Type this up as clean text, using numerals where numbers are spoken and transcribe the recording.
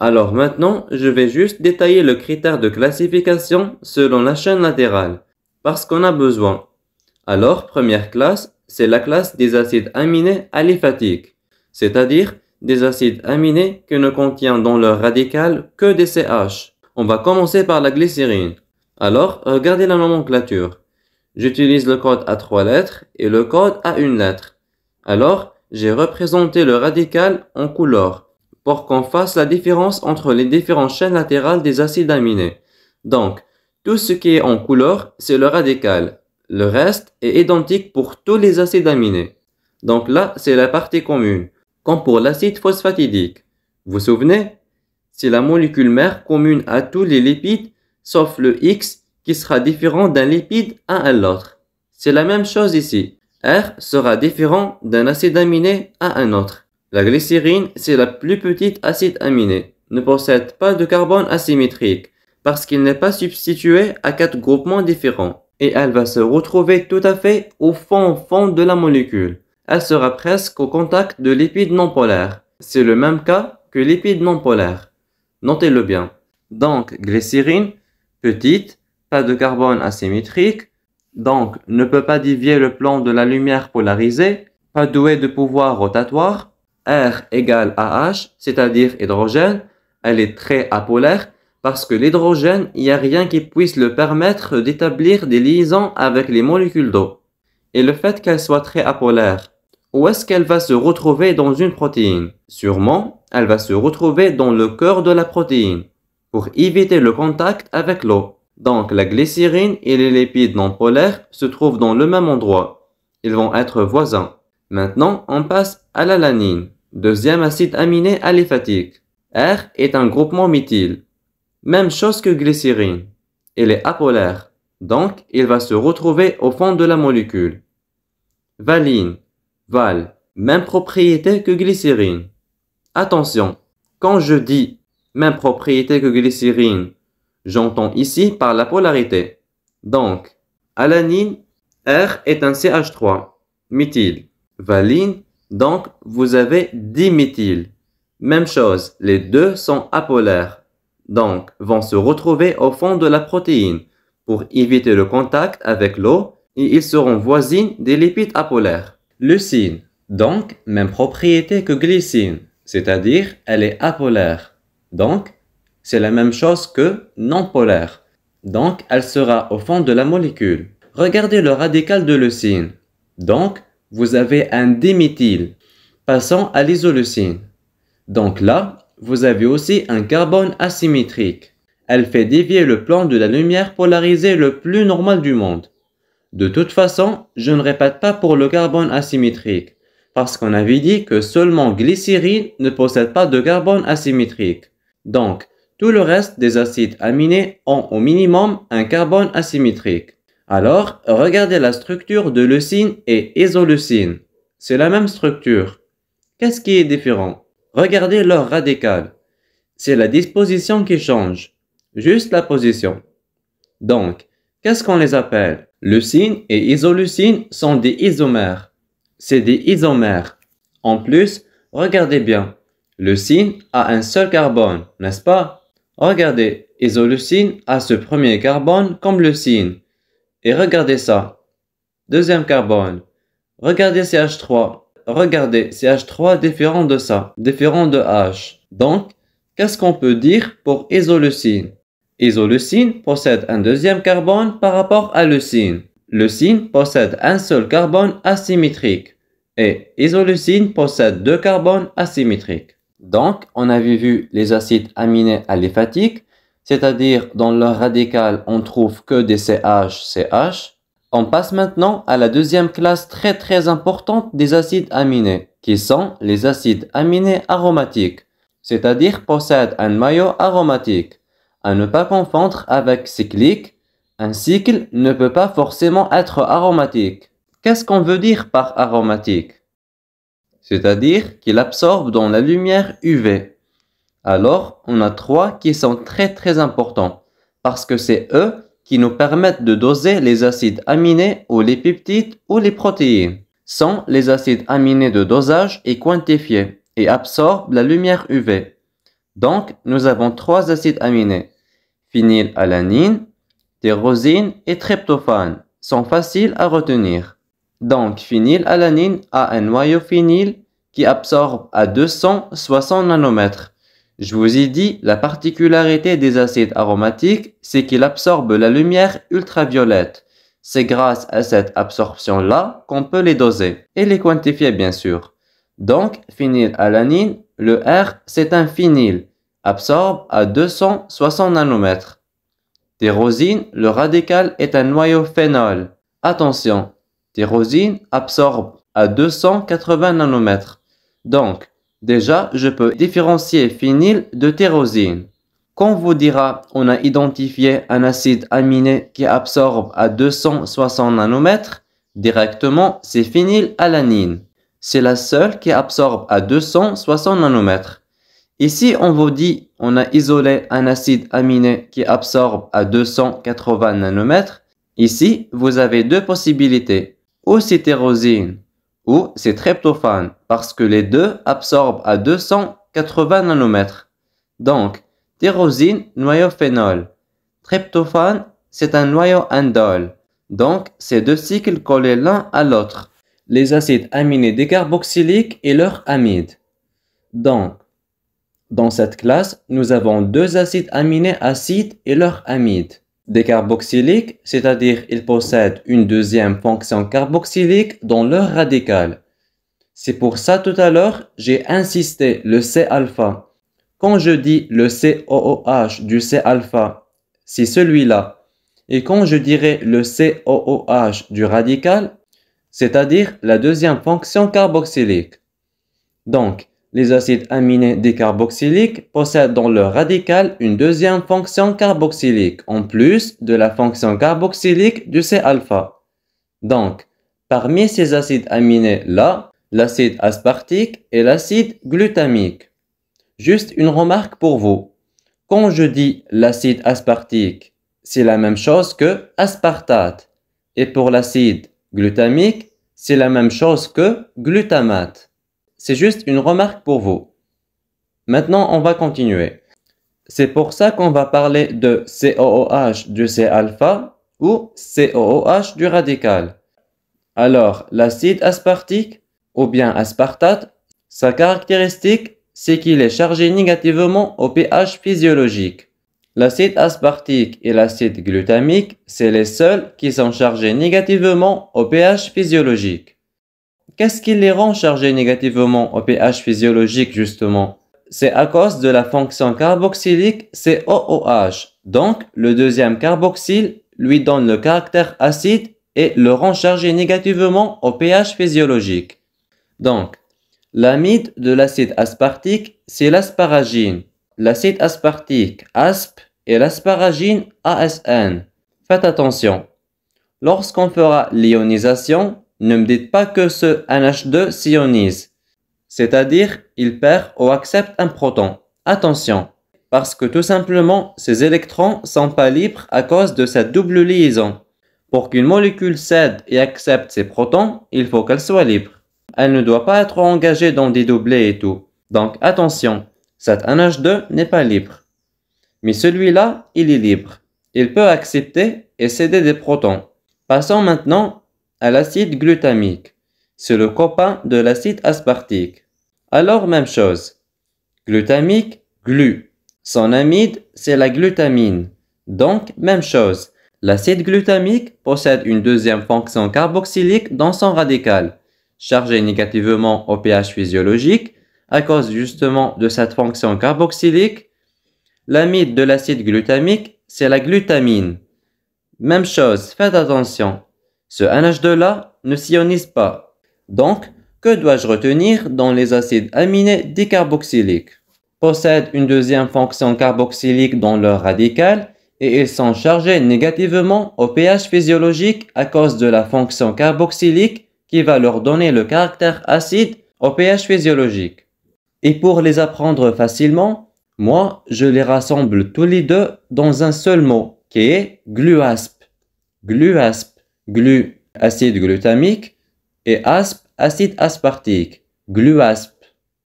Alors maintenant, je vais juste détailler le critère de classification selon la chaîne latérale, parce qu'on a besoin. Alors, première classe, c'est la classe des acides aminés aliphatiques, c'est-à-dire des acides aminés qui ne contiennent dans leur radical que des CH. On va commencer par la glycérine. Alors, regardez la nomenclature. J'utilise le code à 3 lettres et le code à une lettre. Alors, j'ai représenté le radical en couleur pour qu'on fasse la différence entre les différentes chaînes latérales des acides aminés. Donc, tout ce qui est en couleur, c'est le radical. Le reste est identique pour tous les acides aminés. Donc là, c'est la partie commune, comme pour l'acide phosphatidique. Vous vous souvenez? C'est la molécule mère commune à tous les lipides, sauf le X qui sera différent d'un lipide à l'autre. C'est la même chose ici. R sera différent d'un acide aminé à un autre. La glycérine, c'est la plus petite acide aminé, ne possède pas de carbone asymétrique, parce qu'il n'est pas substitué à 4 groupements différents. Et elle va se retrouver tout à fait au fond de la molécule. Elle sera presque au contact de lipides non polaires. C'est le même cas que lipides non polaires. Notez-le bien. Donc, glycérine, petite, pas de carbone asymétrique, donc ne peut pas dévier le plan de la lumière polarisée, pas douée de pouvoir rotatoire, R égale à H, c'est-à-dire hydrogène, elle est très apolaire, parce que l'hydrogène, il n'y a rien qui puisse le permettre d'établir des liaisons avec les molécules d'eau. Et le fait qu'elle soit très apolaire, où est-ce qu'elle va se retrouver dans une protéine? Sûrement, elle va se retrouver dans le cœur de la protéine, pour éviter le contact avec l'eau. Donc la glycérine et les lipides non polaires se trouvent dans le même endroit. Ils vont être voisins. Maintenant, on passe à l'alanine, deuxième acide aminé aliphatique. R est un groupement méthyle. Même chose que glycérine. Il est apolaire, donc il va se retrouver au fond de la molécule. Valine, Val, même propriété que glycérine. Attention, quand je dis même propriété que glycérine, j'entends ici par la polarité. Donc, alanine, R est un CH3, méthyle. Valine, donc vous avez diméthyle. Même chose, les deux sont apolaires. Donc, vont se retrouver au fond de la protéine pour éviter le contact avec l'eau et ils seront voisines des lipides apolaires. Leucine, donc même propriété que glycine, c'est-à-dire elle est apolaire. Donc, c'est la même chose que non polaire. Donc, elle sera au fond de la molécule. Regardez le radical de leucine. Donc, vous avez un diméthyle. Passons à l'isoleucine. Donc là, vous avez aussi un carbone asymétrique. Elle fait dévier le plan de la lumière polarisée le plus normal du monde. De toute façon, je ne répète pas pour le carbone asymétrique, parce qu'on avait dit que seulement glycérine ne possède pas de carbone asymétrique. Donc, tout le reste des acides aminés ont au minimum un carbone asymétrique. Alors, regardez la structure de leucine et isoleucine. C'est la même structure. Qu'est-ce qui est différent? Regardez leur radical. C'est la disposition qui change. Juste la position. Donc, qu'est-ce qu'on les appelle? Leucine et isoleucine sont des isomères. C'est des isomères. En plus, regardez bien. Leucine a un seul carbone, n'est-ce pas? Regardez, isoleucine a ce premier carbone comme leucine. Et regardez ça. Deuxième carbone. Regardez CH3. Regardez, CH3 différent de ça, différent de H. Donc, qu'est-ce qu'on peut dire pour isoleucine? Isoleucine possède un deuxième carbone par rapport à leucine. Leucine possède un seul carbone asymétrique. Et isoleucine possède deux carbones asymétriques. Donc, on avait vu les acides aminés aliphatiques, c'est-à-dire dans leur radical, on trouve que des CH. On passe maintenant à la deuxième classe très importante des acides aminés, qui sont les acides aminés aromatiques, c'est-à-dire possèdent un maillot aromatique. À ne pas confondre avec cyclique, un cycle ne peut pas forcément être aromatique. Qu'est-ce qu'on veut dire par aromatique? C'est-à-dire qu'il absorbe dans la lumière UV. Alors, on a trois qui sont très importants, parce que c'est eux qui nous permettent de doser les acides aminés ou les peptides ou les protéines. Sans les acides aminés de dosage est quantifié et absorbe la lumière UV. Donc, nous avons trois acides aminés. Phénylalanine, tyrosine et tryptophane sont faciles à retenir. Donc, phénylalanine a un noyau phényl qui absorbe à 260 nanomètres. Je vous ai dit, la particularité des acides aromatiques, c'est qu'ils absorbent la lumière ultraviolette. C'est grâce à cette absorption-là qu'on peut les doser et les quantifier bien sûr. Donc, phénylalanine, le R, c'est un phényl, absorbe à 260 nanomètres. Tyrosine, le radical est un noyau phénol. Attention, tyrosine absorbe à 280 nanomètres. Donc, déjà, je peux différencier phényl de tyrosine. Quand on vous dira on a identifié un acide aminé qui absorbe à 260 nanomètres, directement c'est phénylalanine. C'est la seule qui absorbe à 260 nanomètres. Ici, on vous dit on a isolé un acide aminé qui absorbe à 280 nanomètres. Ici, vous avez deux possibilités. Ou c'est tyrosine, ou c'est tryptophane, parce que les deux absorbent à 280 nanomètres. Donc, tyrosine, noyau phénol. Tryptophane, c'est un noyau indole. Donc, ces deux cycles collés l'un à l'autre. Les acides aminés décarboxyliques et leurs amides. Donc, dans cette classe, nous avons deux acides aminés acides et leurs amides. Décarboxyliques, c'est-à-dire ils possèdent une deuxième fonction carboxylique dans leur radical. C'est pour ça tout à l'heure, j'ai insisté le C-alpha. Quand je dis le COOH du C-alpha, c'est celui-là. Et quand je dirai le COOH du radical, c'est-à-dire la deuxième fonction carboxylique. Donc, les acides aminés décarboxyliques possèdent dans leur radical une deuxième fonction carboxylique, en plus de la fonction carboxylique du C-alpha. Donc, parmi ces acides aminés-là, l'acide aspartique et l'acide glutamique. Juste une remarque pour vous. Quand je dis l'acide aspartique, c'est la même chose que aspartate. Et pour l'acide glutamique, c'est la même chose que glutamate. C'est juste une remarque pour vous. Maintenant, on va continuer. C'est pour ça qu'on va parler de COOH du C-alpha ou COOH du radical. Alors, l'acide aspartique ou bien aspartate, sa caractéristique, c'est qu'il est chargé négativement au pH physiologique. L'acide aspartique et l'acide glutamique, c'est les seuls qui sont chargés négativement au pH physiologique. Qu'est-ce qui les rend chargés négativement au pH physiologique justement? C'est à cause de la fonction carboxylique COOH. Donc, le deuxième carboxyle lui donne le caractère acide et le rend chargé négativement au pH physiologique. Donc, l'amide de l'acide aspartique, c'est l'asparagine. L'acide aspartique ASP et l'asparagine ASN. Faites attention. Lorsqu'on fera l'ionisation, ne me dites pas que ce NH2 s'ionise. C'est-à-dire, il perd ou accepte un proton. Attention, parce que tout simplement, ces électrons sont pas libres à cause de cette double liaison. Pour qu'une molécule cède et accepte ses protons, il faut qu'elle soit libre. Elle ne doit pas être engagée dans des doublés et tout. Donc attention, cet NH2 n'est pas libre. Mais celui-là, il est libre. Il peut accepter et céder des protons. Passons maintenant à l'acide glutamique. C'est le copain de l'acide aspartique. Alors même chose. Glutamique, glu. Son amide, c'est la glutamine. Donc même chose. L'acide glutamique possède une deuxième fonction carboxylique dans son radical, chargé négativement au pH physiologique à cause justement de cette fonction carboxylique. L'amide de l'acide glutamique, c'est la glutamine. Même chose, faites attention. Ce NH2-là ne s'ionise pas. Donc, que dois-je retenir dans les acides aminés décarboxyliques? Possèdent une deuxième fonction carboxylique dans leur radical et ils sont chargés négativement au pH physiologique à cause de la fonction carboxylique qui va leur donner le caractère acide au pH physiologique. Et pour les apprendre facilement, moi, je les rassemble tous les deux dans un seul mot qui est gluasp. Gluasp. Glu, acide glutamique, et asp, acide aspartique. Gluasp.